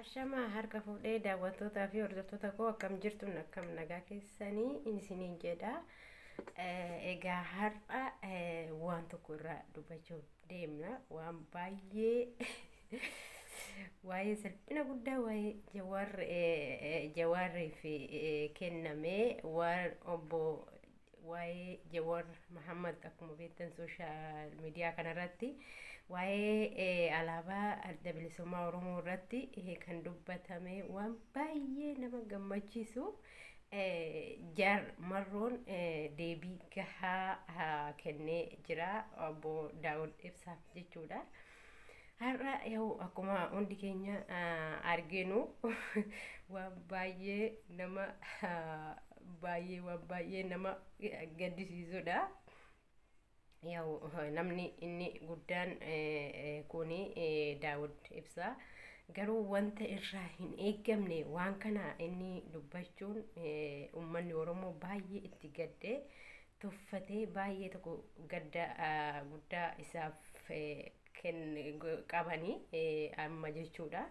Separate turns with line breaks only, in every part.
Ashama harka fuudhee daawwattootaa fi hordoftoota koo akkam jirtu akkam nagaa keessanii isiniin jedha. Egaa har'a waan tokko irraa dubbachuu deemna. Waan baay'ee waa'ee salphina guddaa waa'ee Jawaariif kenname waan obbo waa'ee Jawaar Mohammad akkuma beektan sooshaal miidiyaa kanarratti waa'ee alaabaa adda bilisummaa Oromoo irratti kan dubbatame waan baay'ee nama gammachiisu. Jaar marroon deebii gahaa kennee jira obbo Daawud Ibsaaf jechuudha. Har'a yoo akkuma hundi keenya arginu waan baay'ee nama gaddisiisudha. Namni inni guddaan kuni Daawud Ibsaa garuu wanta irraa hin eegamne waan kana inni dubbachuun uummanni Oromoo baay'ee itti gaddee tuffatee baay'ee tokko guddaa isaaf qabanii amma jechuudha.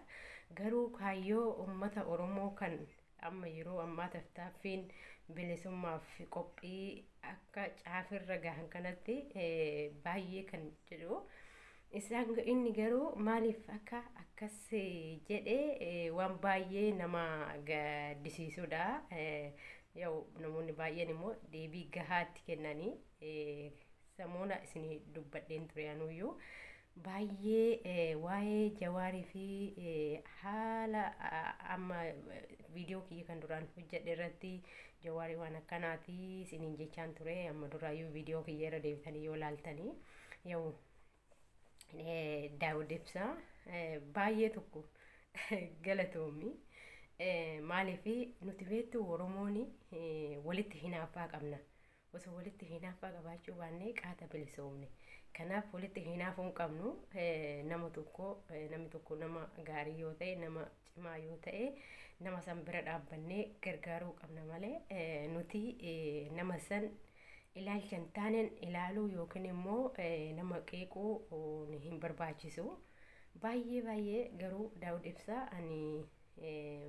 Garuu kaayyoo uummata Oromoo kan amma yeroo ammaa tattaaffiin bilisummaaf qophii akka caafirra gahan kanatti baay'ee kan jedhu. Isaan inni garuu maaliif akka akkas jedhee waan baay'ee nama gaddisiisudha. Namoonni baay'een immoo deebii gahaatti kennanii samuuna isinii dubbadheen ture anuyyuu baay'ee waa'ee Jawaarii fi haala amma viidiyoo kiyya kan duraan hojjedhe irratti Jawaarii waan akkanaati isiniin jechaan ture. Amma duraayyuu viidiyoo kiyya irra deebitanii yoo laaltanii Daawud Ibsaa baay'ee tokko galatoomi. Maaliif nuti beektu Oromoon walitti hinaaffaa qabna. Osoo walitti hinaaffaa qabaachuu baannee qaata bilisoomne. Kanaaf walitti hinaafuu hin qabnu. Namni tokko nama gaarii yoo ta'e, nama cimaa yoo ta'e, nama san bira dhaabbannee gargaaruu qabna malee nuti nama san ilaalcha hin taaneen ilaaluu yookiin immoo nama qeequu hin barbaachisu. Baay'ee garuu Daawud Ibsaa ani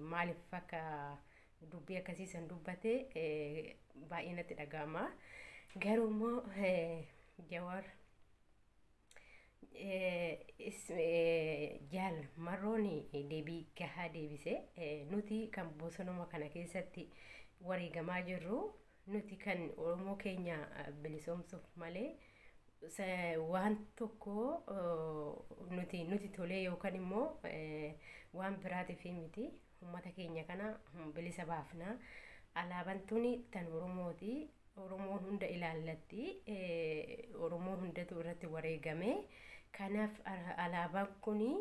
maaliif akka dubbii akkasiisan dubbate baay'ee natti dhaga'ama. Garuu immoo Jawaar jaal marroon deebii gahaa deebise. Nuti kan bosonuma kana keessatti wareegamaa jirru nuti kan Oromoo keenya bilisoomsuuf malee waan tokko nuti tolee yookaan immoo waan biraatiif miti. Uummata keenya kana bilisa baafna. Alaabaan tuni tan Oromooti. Oromoon hunda ilaallatti. Oromoo hundatu irratti wareegame. Kanaaf alaabaan kuni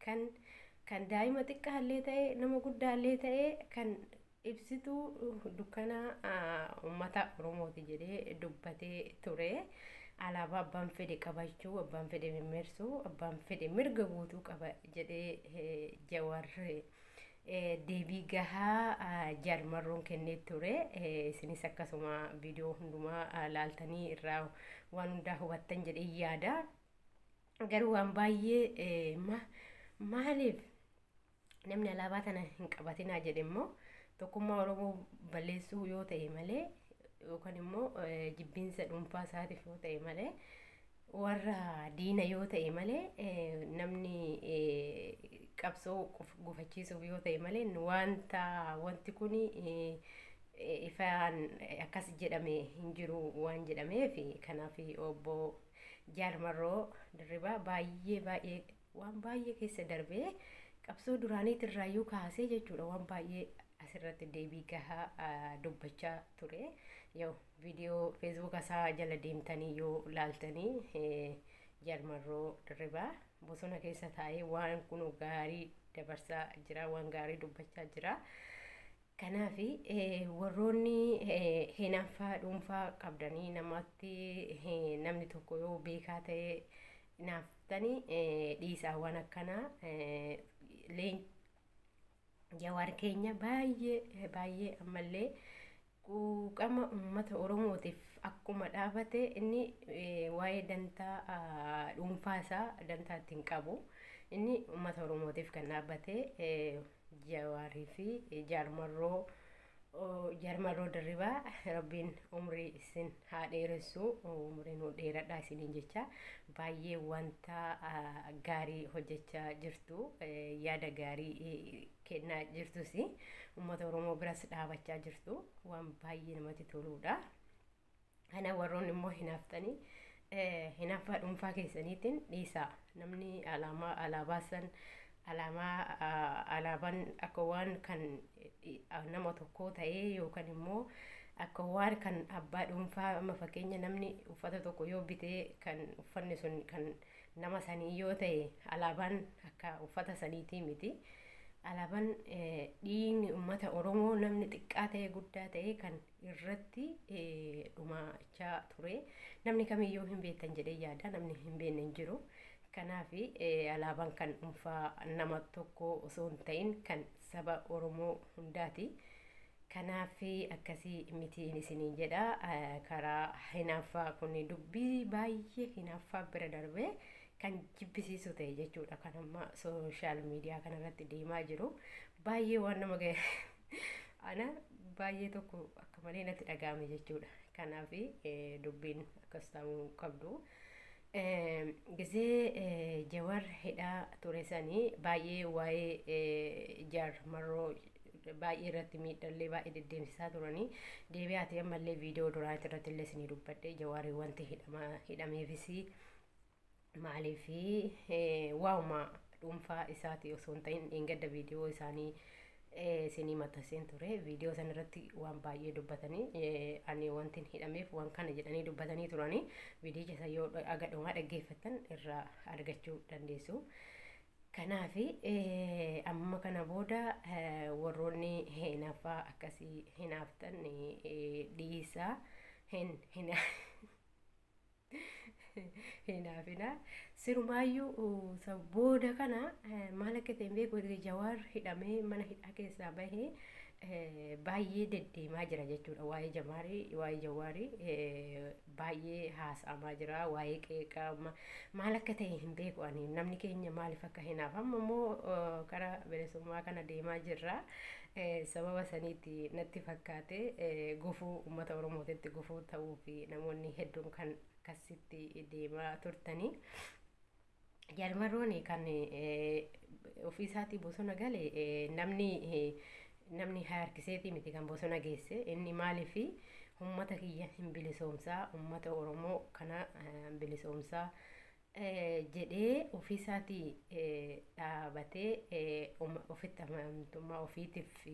kan daa'ima xiqqaallee ta'e nama guddaallee ta'e kan ibsituu dukkana uummata Oromooti jedhee dubbatee ture. Alaabaa abbaan fedhe qabachuu, abbaan fedhe mimmeersuu, abbaan fedhe mirga guutuu qaba jedhee Jawaar deebii gahaa jaal marroon kennee ture. Isinis akkasuma viidiyoo hundumaa laaltanii irraa waan hundaa hubattan jedhee yaada. Garuu waan baay'ee maaliif namni alaabaa tana hin qabatinaa jedhe immoo tokkummaa Oromoo balleessuu yoo ta'e malee yookaan immoo jibbiinsa dhuunfaa isaatiif yoo ta'e malee warra diina yoo ta'e malee namni qabsoo gufachiisuuf yoo ta'e malee wanti kun ifaan akkas jedhame hin jiru waan jedhameef kanaaf obbo Jaal Marroo Dirribaa baay'ee waan baay'ee keessa darbee qabsoo duraaniitirraayyuu kaasee jechuudha waan baay'ee asirratti deebii gahaa dubbachaa ture. Viidiyoo feesbuuk isaa jala deemtanii yoo laaltanii Jaal Marroo Dirribaa bosona keessa taa'ee waan kun gaarii dabarsaa jira, waan gaarii dubbachaa jira. Kanaaf warroonni hinaaffaa dhuunfaa qabdanii namni tokko yoo beekaa ta'e hinaaftanii dhiisaa waan akkanaa Jawaar keenya baay'ee ammallee quuqama uummata Oromootiif akkuma dhaabate inni waa'ee dantaa dhuunfaa isaa dantaa ittiin qabu inni uummata Oromootiif kan dhaabbate Jawaarii fi Jaarmarroo Dirribaa rabbiin umrii isin haa dheeressu umriin dheeradhaa isiniin jecha baay'ee wanta gaarii hojjechaa jirtu yaada gaarii kennaa jirtus uummata Oromoo biras dhaabachaa jirtu waan baay'ee namatti toludha. Ana warroon immoo hinaaftanii hinaaffaa dhuunfaa keessaniitiin dhiisaa namni alaabaa san alaabaan akka waan kan nama tokko ta'ee yookaan immoo akka waan kan abbaa dhuunfaa amma fakkeenya namni uffata tokko yoo bitee kan uffanni sun kan nama sanii yoo ta'e alaabaan akka uffata saniitii miti. Alaabaan dhiigni uummata Oromoo namni xiqqaa ta'e guddaa ta'e kan irratti dhumachaa ture namni kamiyyuu hin beektan jedhee yaada namni hin beekne hin jiru. Kanaaf alaabaan kan dhuunfaa nama tokko osoo hin ta'in kan saba Oromoo hundaati. Kanaaf akkasii mitiin isiniin jedha. Karaa hinaaffaa kun dubbii baay'ee hinaaffaa bira darbee kan jibbisiisu ta'e jechuudha. Kan amma sooshaal miidiyaa kanarratti deemaa jiru baay'ee waan nama gahe ana baay'ee tokko akka malee natti dhaga'ame jechuudha. Kanaaf dubbiin akkas ta'uu qabdu. Gisee Jawaar hidhaa ture sanii baay'ee waa'ee Jaarmarroo baay'ee irratti miidhallee baay'ee deddeemsisaa turanii deebi'aati ammallee viidiyoo duraati irratti illee isinii dubbadhe Jawaarii wanti hidhameefis maaliif waa'uma dhuunfaa isaati osoo hin ta'in dheengadda viidiyoo isaanii isinii maxxanseen ture viidiyoo san irratti waan baay'ee dubbatanii ani wanti hidhameef waan kana jedhanii dubbatanii turanii viidiyoo isa yoo agadhumaa dhaggeeffatan irraa argachuu dandeessu. Kanaaf amma kana booda warroonni hinaaffaa akkasii hinaaftan dhiisaa hinaafina sirumaayyuu booda kana maal akka ta'e beeku Jawaar hidhamee mana hidhaa keessaa bahee baay'ee deddeemaa jira jechuudha. Waa'ee Jawaarii baay'ee haasa'amaa jira waa'ee qeeqaa maal akka ta'e hin beeku ani namni keenya maaliif akka hinaafamu immoo karaa bilisummaa kana deemaa jirra. Sababa saniitti natti fakkaate gufuu uummata Oromootitti gufuu ta'uu fi namoonni hedduun kan akkasitti deemaa turtanii. Jaarmarroon kan ofiisaatii bosona gale namni harkiseetii miti kan bosona geesse inni maaliif uummata kiyya hin bilisoomsaa uummata Oromoo kana bilisoomsaa jedhee ofiisaatii dhaabatee ofitti amantummaa ofiitiif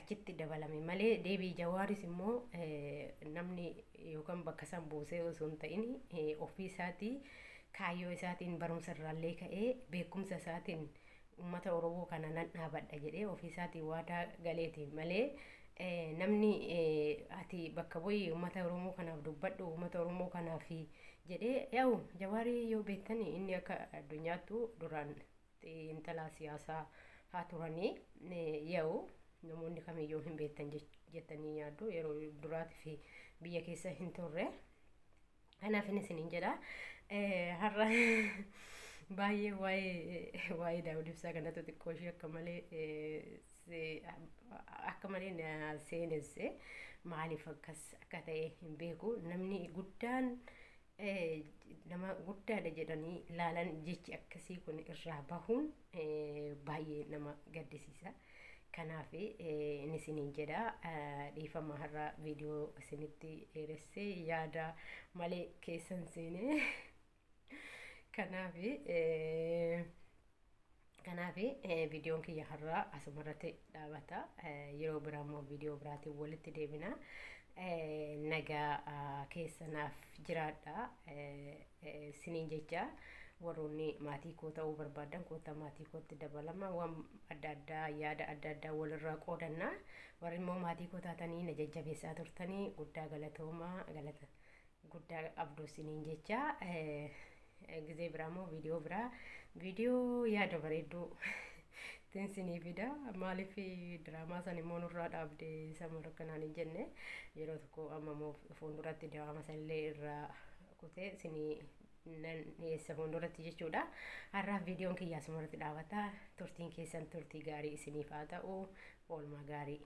achitti dabalame malee deebii Jawaaris immoo namni yookaan bakka san buusee osoo hin ta'in ofiisaatii kaayyoo isaatiin barumsa irraallee ka'ee beekumsa isaatiin uummata Oromoo kana nan dhaabadha jedhee ofiisaatiin waadaa galeeti malee namni ati bakka bu'ii uummata Oromoo kanaaf dubbadhu uummata Oromoo kanaaf jedhee yaa'u Jawaarii yoo beektan inni akka addunyaattu duraan xiinxalaa siyaasaa haa turanii yaa'u namoonni kamiyyuu hin beektan jettanii yaaddu yeroo duraatiif biyya keessa hin turre. Kanaaf isiniin jedha har'a baay'ee waa'ee Daawud Ibsaa kanatti xiqqoo ishee akka malee na seenesse maaliif akkas akka ta'e hin beeku namni guddaan nama guddaadha jedhanii ilaalan jechi akkasii kun irraa bahuun baay'ee nama gaddisiisa. Kanaaf isiniin jedha dhiifama har'a viidiyoo isinitti dheeresse yaada malee keessan seene. Kanaaf viidiyoon kiyya har'a asumarratti dhaabata. Yeroo biraa immoo viidiyoo biraatiin walitti deebina. Nagaa keessanaaf jiraadha isiniin jecha. Warroonni maatii koo ta'uu barbaadan koota maatii kootti dabalama waan adda addaa yaada adda addaa walirraa qoodanna. Warri immoo maatii koo taatanii na jajjabeessaa turtanii guddaa galatoomaa galata guddaa qabdu isiniin jecha. Gizee biraa immoo viidiyoo yaada bareedduu Teensinii fida maaliif diraamaa san immoo nurraa dhaabde samara kanaan hin jenne yeroo tokko amma immoo fuulduratti diraama sanillee irraa kutee isinii nan dhiyeessa fuulduratti jechuudha. Har'aaf viidiyoon kiyyaa asumarratti dhaabata. Turtiin keessan turtii gaarii isiniif haa ta'u. Oolmaa gaarii.